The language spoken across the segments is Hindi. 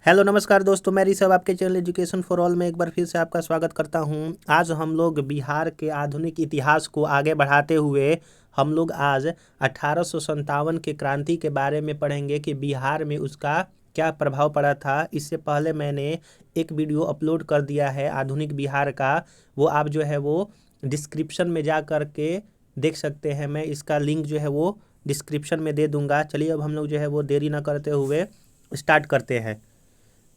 हेलो नमस्कार दोस्तों, मैं ऋषभ आपके चैनल एजुकेशन फॉर ऑल में एक बार फिर से आपका स्वागत करता हूं। आज हम लोग बिहार के आधुनिक इतिहास को आगे बढ़ाते हुए हम लोग आज 1857 के क्रांति के बारे में पढ़ेंगे कि बिहार में उसका क्या प्रभाव पड़ा था। इससे पहले मैंने एक वीडियो अपलोड कर दिया है आधुनिक बिहार का, वो आप जो है वो डिस्क्रिप्शन में जा कर के देख सकते हैं। मैं इसका लिंक जो है वो डिस्क्रिप्शन में दे दूँगा। चलिए अब हम लोग जो है वो देरी ना करते हुए स्टार्ट करते हैं।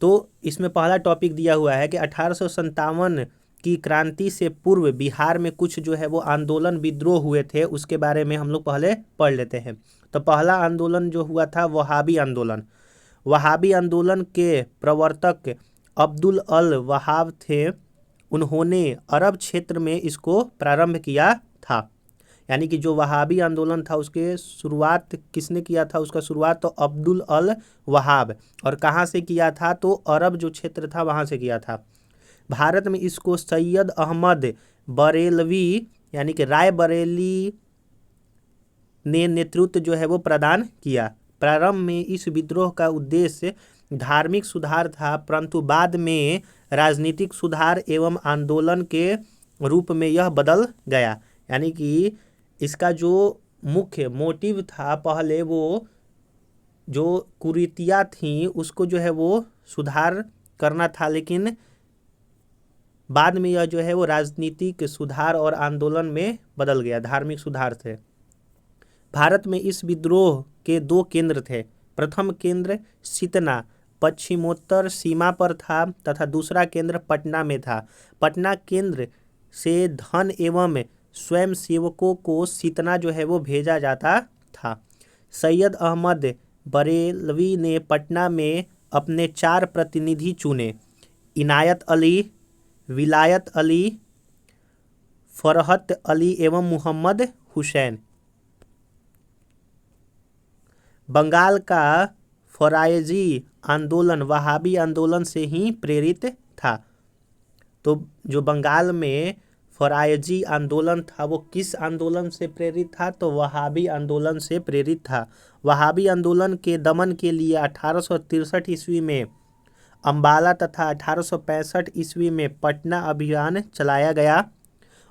तो इसमें पहला टॉपिक दिया हुआ है कि 1857 की क्रांति से पूर्व बिहार में कुछ जो है वो आंदोलन विद्रोह हुए थे, उसके बारे में हम लोग पहले पढ़ लेते हैं। तो पहला आंदोलन जो हुआ था वहाबी आंदोलन। वहाबी आंदोलन के प्रवर्तक अब्दुल अल वहाब थे। उन्होंने अरब क्षेत्र में इसको प्रारंभ किया था। यानी कि जो वहाबी आंदोलन था उसके शुरुआत किसने किया था? उसका शुरुआत तो अब्दुल अल वहाब। और कहाँ से किया था? तो अरब जो क्षेत्र था वहाँ से किया था। भारत में इसको सैयद अहमद बरेलवी यानी कि राय बरेली ने नेतृत्व जो है वो प्रदान किया। प्रारंभ में इस विद्रोह का उद्देश्य धार्मिक सुधार था, परंतु बाद में राजनीतिक सुधार एवं आंदोलन के रूप में यह बदल गया। यानी कि इसका जो मुख्य मोटिव था, पहले वो जो कुरीतियाँ थीं उसको जो है वो सुधार करना था, लेकिन बाद में यह जो है वो राजनीतिक सुधार और आंदोलन में बदल गया, धार्मिक सुधार से। भारत में इस विद्रोह के दो केंद्र थे। प्रथम केंद्र सितना पश्चिमोत्तर सीमा पर था तथा दूसरा केंद्र पटना में था। पटना केंद्र से धन एवं स्वयं सेवकों को सितना जो है वो भेजा जाता था। सैयद अहमद बरेलवी ने पटना में अपने 4 प्रतिनिधि चुने: इनायत अली, विलायत अली, फरहत अली एवं मोहम्मद हुसैन। बंगाल का फरायजी आंदोलन वहाबी आंदोलन से ही प्रेरित था। तो जो बंगाल में फरायजी आंदोलन था वो किस आंदोलन से प्रेरित था? तो वहाबी आंदोलन से प्रेरित था। वहाबी आंदोलन के दमन के लिए 1863 ईस्वी में अम्बाला तथा 1865 ईस्वी में पटना अभियान चलाया गया।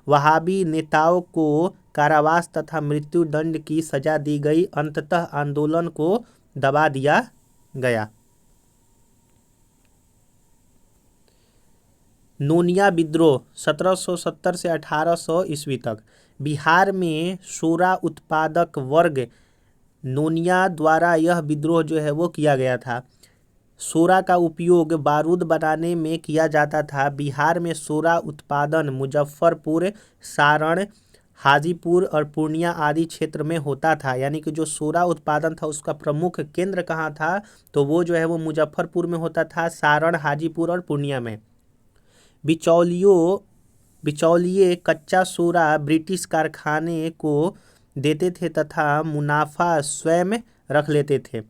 वहाबी नेताओं को कारावास तथा मृत्यु दंड की सजा दी गई। अंततः आंदोलन को दबा दिया गया। नोनिया विद्रोह 1770 से 1800 ईस्वी तक। बिहार में सोरा उत्पादक वर्ग नोनिया द्वारा यह विद्रोह जो है वो किया गया था। सोरा का उपयोग बारूद बनाने में किया जाता था। बिहार में सोरा उत्पादन मुजफ्फरपुर, सारण, हाजीपुर और पूर्णिया आदि क्षेत्र में होता था। यानी कि जो सोरा उत्पादन था उसका प्रमुख केंद्र कहाँ था? तो वो जो है वो मुजफ्फरपुर में होता था, सारण, हाजीपुर और पूर्णिया में। बिचौलिए कच्चा सोरा ब्रिटिश कारखाने को देते थे तथा मुनाफा स्वयं रख लेते थे।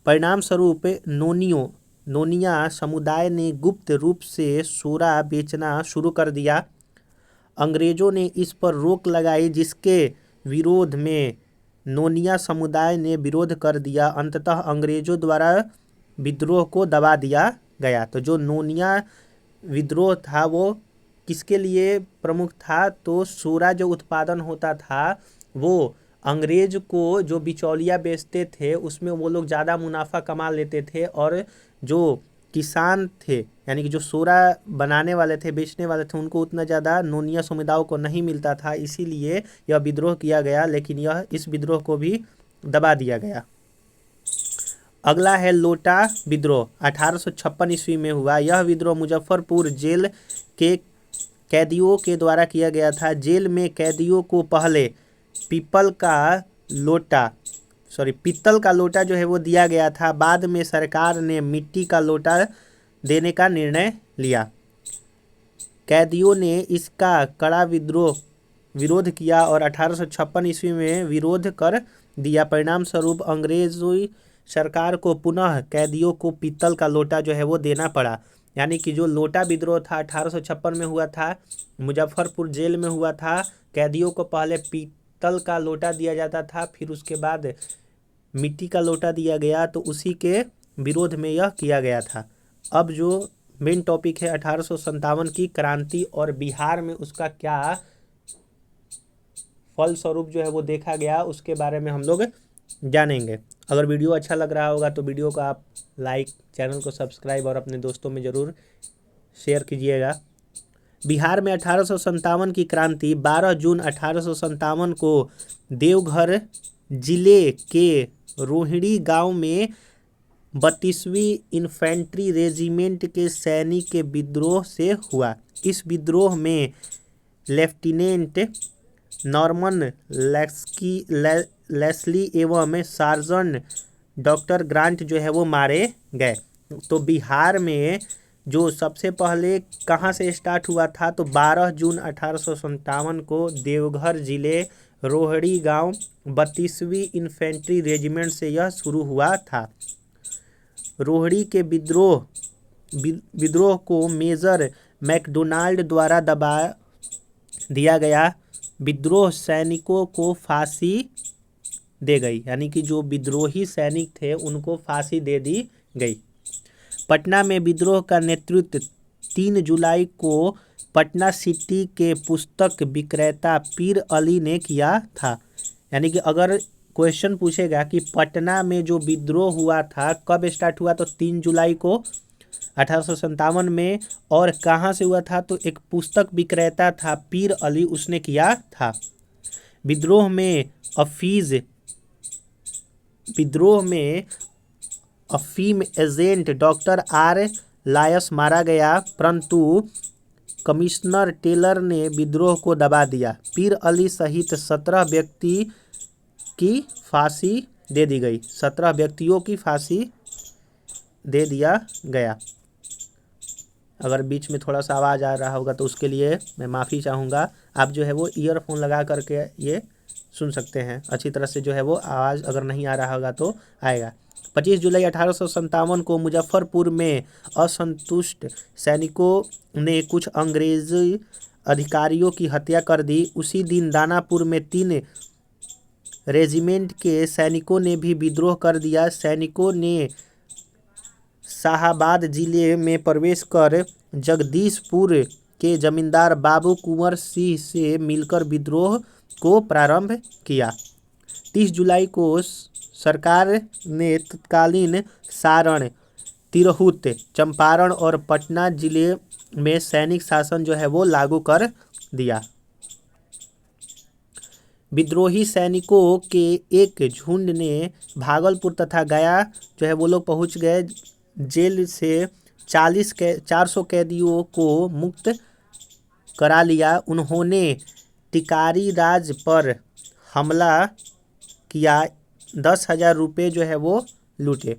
परिणाम स्वरूप नोनिया समुदाय ने गुप्त रूप से सोरा बेचना शुरू कर दिया। अंग्रेजों ने इस पर रोक लगाई, जिसके विरोध में नोनिया समुदाय ने विरोध कर दिया। अंततः अंग्रेजों द्वारा विद्रोह को दबा दिया गया। तो जो नोनिया विद्रोह था वो किसके लिए प्रमुख था? तो सोरा जो उत्पादन होता था वो अंग्रेज को जो बिचौलिया बेचते थे उसमें वो लोग ज़्यादा मुनाफा कमा लेते थे, और जो किसान थे यानी कि जो सोरा बनाने वाले थे, बेचने वाले थे, उनको उतना ज़्यादा नोनिया समुदायों को नहीं मिलता था। इसीलिए यह विद्रोह किया गया, लेकिन इस विद्रोह को भी दबा दिया गया। अगला है लोटा विद्रोह 1856 ईस्वी में हुआ। यह विद्रोह मुजफ्फरपुर जेल के कैदियों के द्वारा किया गया था। जेल में कैदियों को पहले पीतल का लोटा जो है वो दिया गया था। बाद में सरकार ने मिट्टी का लोटा देने का निर्णय लिया। कैदियों ने इसका कड़ा विरोध किया और 1856 ईस्वी में विरोध कर दिया। परिणाम स्वरूप अंग्रेजी सरकार को पुनः कैदियों को पीतल का लोटा जो है वो देना पड़ा। यानी कि जो लोटा विद्रोह था 1856 में हुआ था, मुजफ्फरपुर जेल में हुआ था। कैदियों को पहले पीतल का लोटा दिया जाता था, फिर उसके बाद मिट्टी का लोटा दिया गया, तो उसी के विरोध में यह किया गया था। अब जो मेन टॉपिक है 1857 की क्रांति और बिहार में उसका क्या फलस्वरूप जो है वो देखा गया, उसके बारे में हम लोग जानेंगे। अगर वीडियो अच्छा लग रहा होगा तो वीडियो को आप लाइक, चैनल को सब्सक्राइब और अपने दोस्तों में ज़रूर शेयर कीजिएगा। बिहार में 1857 की क्रांति 12 जून 1857 को देवघर जिले के रोहिणी गांव में 32वीं इन्फेंट्री रेजिमेंट के सैनिक के विद्रोह से हुआ। इस विद्रोह में लेफ्टिनेंट नॉर्मन लेस्ली एवं सार्जेंट डॉक्टर ग्रांट जो है वो मारे गए। तो बिहार में जो सबसे पहले कहाँ से स्टार्ट हुआ था, तो 12 जून 1857 को देवघर जिले रोहड़ी गांव 32वीं इन्फेंट्री रेजिमेंट से यह शुरू हुआ था। रोहड़ी के विद्रोह को मेजर मैकडोनाल्ड द्वारा दबा दिया गया। विद्रोह सैनिकों को फांसी दे गई, यानी कि जो विद्रोही सैनिक थे उनको फांसी दे दी गई। पटना में विद्रोह का नेतृत्व 3 जुलाई को पटना सिटी के पुस्तक विक्रेता पीर अली ने किया था। यानी कि अगर क्वेश्चन पूछेगा कि पटना में जो विद्रोह हुआ था कब स्टार्ट हुआ, तो 3 जुलाई को 1857 में। और कहाँ से हुआ था, तो एक पुस्तक विक्रेता था पीर अली, उसने किया था। विद्रोह में अफीम एजेंट डॉक्टर आर लायस मारा गया, परंतु कमिश्नर टेलर ने विद्रोह को दबा दिया। पीर अली सहित 17 व्यक्ति की फांसी दे दी गई। 17 व्यक्तियों की फांसी दे दिया गया। अगर बीच में थोड़ा सा आवाज़ आ रहा होगा तो उसके लिए मैं माफ़ी चाहूँगा। आप जो है वो ईयरफोन लगा करके ये सुन सकते हैं। अच्छी तरह से जो है वो आवाज़ अगर नहीं आ रहा होगा तो आएगा। 25 जुलाई 1857 को मुजफ्फरपुर में असंतुष्ट सैनिकों ने कुछ अंग्रेजी अधिकारियों की हत्या कर दी। उसी दिन दानापुर में 3 रेजिमेंट के सैनिकों ने भी विद्रोह कर दिया। सैनिकों ने शाहाबाद जिले में प्रवेश कर जगदीशपुर के जमींदार बाबू कुंवर सिंह से मिलकर विद्रोह को प्रारंभ किया। 30 जुलाई को सरकार ने तत्कालीन सारण, तिरहुत, चंपारण और पटना जिले में सैनिक शासन जो है वो लागू कर दिया। विद्रोही सैनिकों के एक झुंड ने भागलपुर तथा गया जो है वो लोग पहुंच गए। जेल से 400 कैदियों को मुक्त करा लिया। उन्होंने टिकारी राज पर हमला किया। 10,000 रुपये जो है वो लूटे।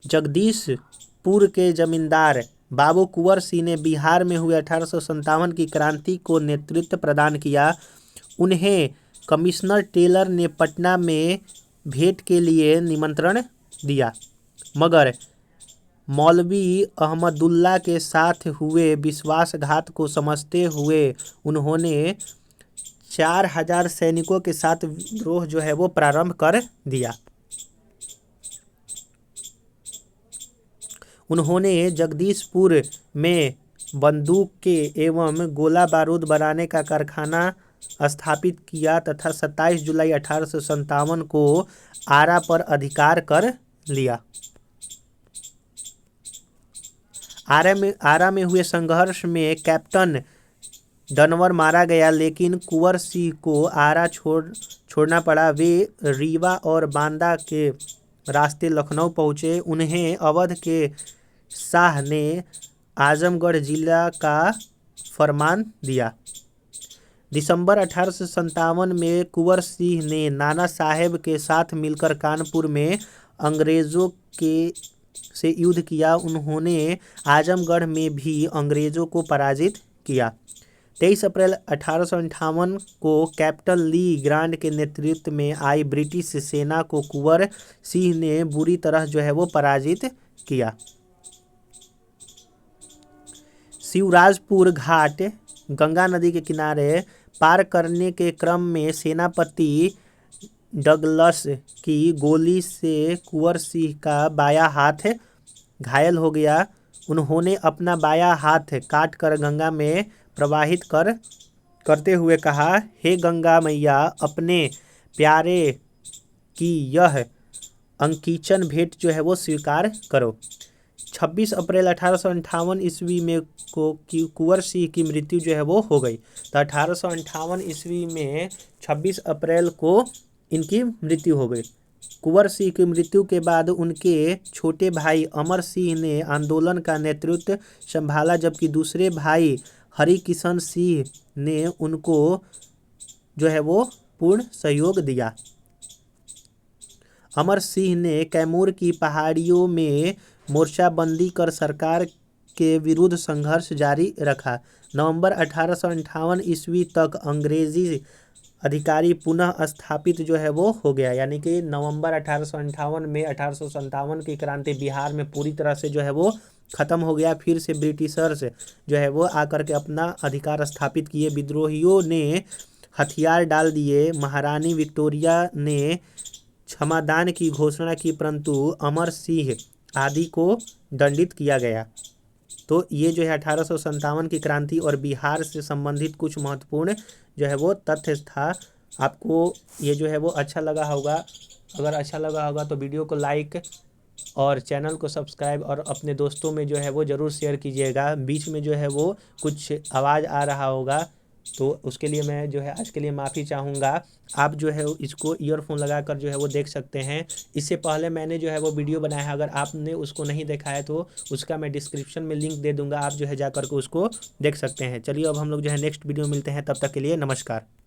जगदीशपुर के जमींदार बाबू कुंवर सिंह ने बिहार में हुए 1857 की क्रांति को नेतृत्व प्रदान किया। उन्हें कमिश्नर टेलर ने पटना में भेंट के लिए निमंत्रण दिया, मगर मौलवी अहमदुल्ला के साथ हुए विश्वासघात को समझते हुए उन्होंने 4,000 सैनिकों के साथ विद्रोह जो है वो प्रारंभ कर दिया। उन्होंने जगदीशपुर में बंदूक के एवं गोला बारूद बनाने का कारखाना स्थापित किया तथा 27 जुलाई 1857 को आरा पर अधिकार कर लिया। आरा में हुए संघर्ष में कैप्टन डनवर मारा गया, लेकिन कुंवर सिंह को आरा छोड़ना पड़ा। वे रीवा और बांदा के रास्ते लखनऊ पहुँचे। उन्हें अवध के शाह ने आजमगढ़ जिला का फरमान दिया। दिसंबर 1857 में कुंवर सिंह ने नाना साहेब के साथ मिलकर कानपुर में अंग्रेज़ों से युद्ध किया। उन्होंने आजमगढ़ में भी अंग्रेज़ों को पराजित किया। 23 अप्रैल 1858 को कैप्टन ली ग्रांट के नेतृत्व में आई ब्रिटिश सेना को कुंवर सिंह ने बुरी तरह जो है वो पराजित किया। शिवराजपुर घाट गंगा नदी के किनारे पार करने के क्रम में सेनापति डगलस की गोली से कुंवर सिंह का बायां हाथ घायल हो गया। उन्होंने अपना बायां हाथ काट कर गंगा में प्रवाहित करते हुए कहा, हे गंगा मैया, अपने प्यारे की यह अंकिचन भेंट जो है वो स्वीकार करो। 26 अप्रैल 1858 ईस्वी में कुंवर सिंह की मृत्यु जो है वो हो गई। तो 1858 ईस्वी में 26 अप्रैल को इनकी मृत्यु हो गई। कुंवर सिंह की मृत्यु के बाद उनके छोटे भाई अमर सिंह ने आंदोलन का नेतृत्व संभाला, जबकि दूसरे भाई हरिकिशन सिंह ने उनको जो है वो पूर्ण सहयोग दिया। अमर सिंह ने कैमूर की पहाड़ियों में मोर्चाबंदी कर सरकार के विरुद्ध संघर्ष जारी रखा। नवंबर 1858 ईस्वी तक अंग्रेजी अधिकारी पुनः स्थापित जो है वो हो गया, यानी कि नवंबर 1858 में 1857 की क्रांति बिहार में पूरी तरह से जो है वो ख़त्म हो गया। फिर से ब्रिटिशर्स जो है वो आकर के अपना अधिकार स्थापित किए। विद्रोहियों ने हथियार डाल दिए। महारानी विक्टोरिया ने क्षमादान की घोषणा की, परंतु अमर सिंह आदि को दंडित किया गया। तो ये जो है 1857 की क्रांति और बिहार से संबंधित कुछ महत्वपूर्ण जो है वो तथ्य था। आपको ये जो है वो अच्छा लगा होगा। अगर अच्छा लगा होगा तो वीडियो को लाइक और चैनल को सब्सक्राइब और अपने दोस्तों में जो है वो ज़रूर शेयर कीजिएगा। बीच में जो है वो कुछ आवाज़ आ रहा होगा तो उसके लिए मैं जो है आज के लिए माफ़ी चाहूँगा। आप जो है इसको ईयरफोन लगाकर जो है वो देख सकते हैं। इससे पहले मैंने जो है वो वीडियो बनाया है, अगर आपने उसको नहीं देखा है तो उसका मैं डिस्क्रिप्शन में लिंक दे दूँगा, आप जो है जा कर के उसको देख सकते हैं। चलिए अब हम लोग जो है नेक्स्ट वीडियो मिलते हैं, तब तक के लिए नमस्कार।